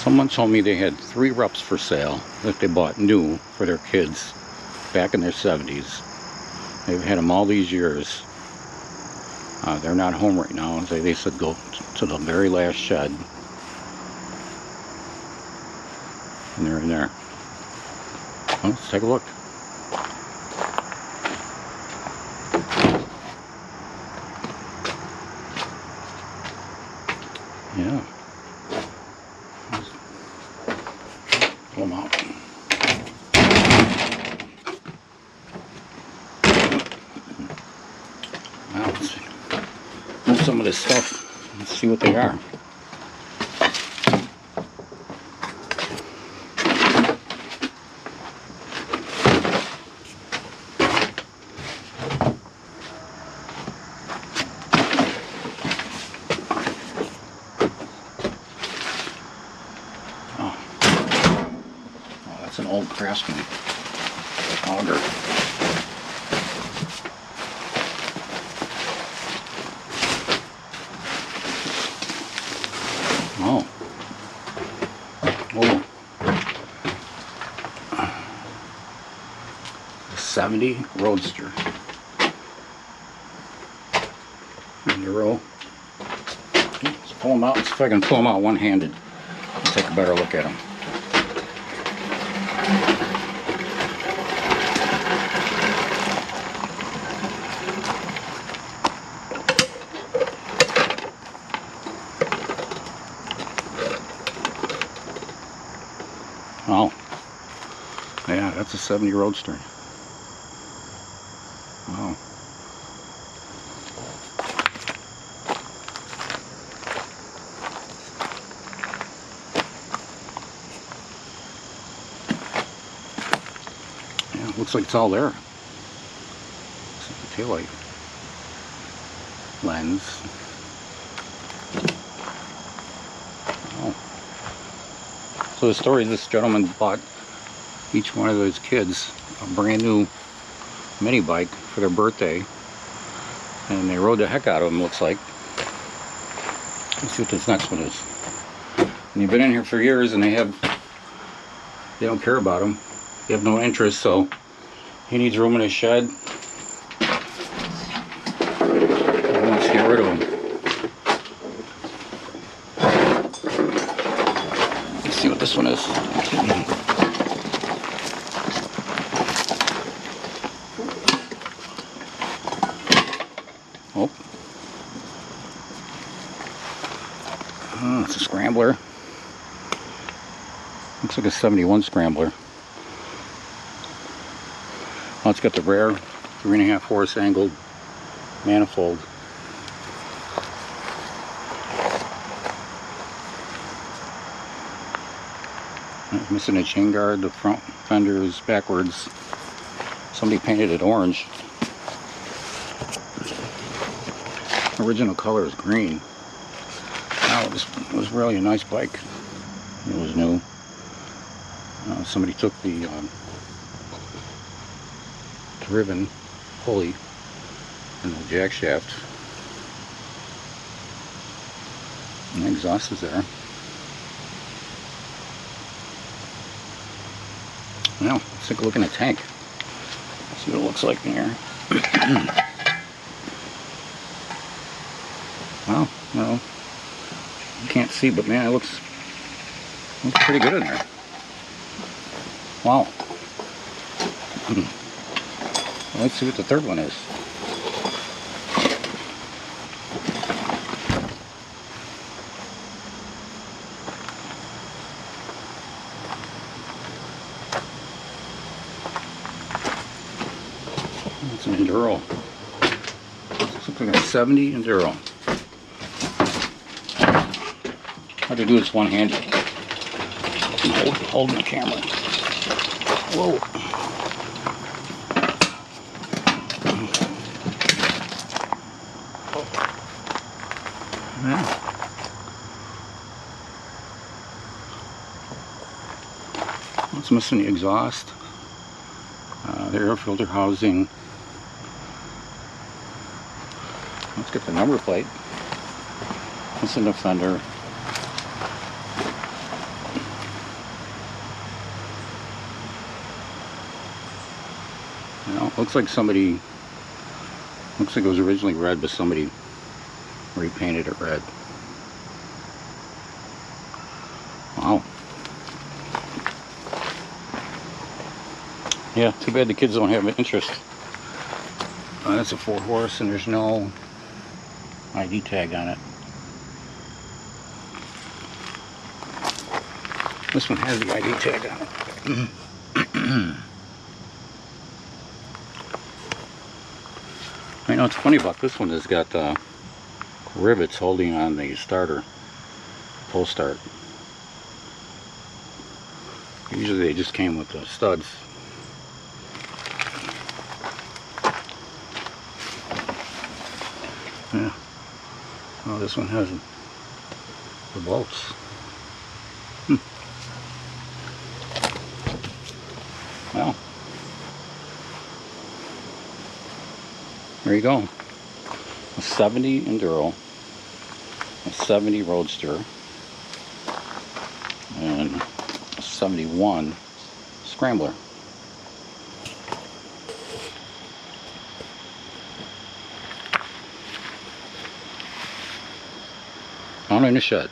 Someone told me they had 3 RUPPs for sale that they bought new for their kids back in their 70s. They've had them all these years. They're not home right now. They said go to the very last shed. And they're in there. Well, let's take a look. Yeah. Pull them out. Wow, let's move some of this stuff. Let's see what they are. That's an old Craftsman auger. Oh. Oh. 70 ROADSTER. ENDURO. Let's pull them out. Let's see if I can pull them out one-handed. Let's take a better look at them. Oh, yeah, that's a 70 ROADSTER. Wow. Yeah, looks like it's all there. Looks like the taillight lens. Oh. So the story is this gentleman bought each one of those kids a brand new mini bike for their birthday, and they rode the heck out of them, looks like. Let's see what this next one is. And they've been in here for years, and they don't care about them. They have no interest, so he needs room in his shed. He wants to get rid of them. Let's see what this one is. Oh. Oh, it's a scrambler. Looks like a 71 scrambler. Oh, it's got the rare 3.5 horse angled manifold. It's missing a chain guard. The front fender is backwards. Somebody painted it orange. Original color is green. Wow, this was really a nice bike. It was new. Somebody took the driven pulley and the jack shaft, and the exhaust is there. Now let's take a look in the tank. See what it looks like in here. Well, no, you can't see, but man, it looks pretty good in there. Wow. Well, let's see what the third one is. It's an ENDURO. This looks like a 70 ENDURO. Hard to do this one-handed. Holding the camera. Whoa. Yeah. It's missing the exhaust, the air filter housing. Let's get the number plate. Missing the fender. Looks like somebody, looks like it was originally red, but somebody repainted it red. Wow. Yeah, too bad the kids don't have an interest. That's a 4-horse and there's no ID tag on it. This one has the ID tag on it. I know it's funny about this one, it's got rivets holding on the starter, pull start. Usually they just came with the studs. Yeah. Oh, this one has the bolts. Well, there you go. A 70 Enduro, a 70 Roadster, and a 71 Scrambler. On in the shed.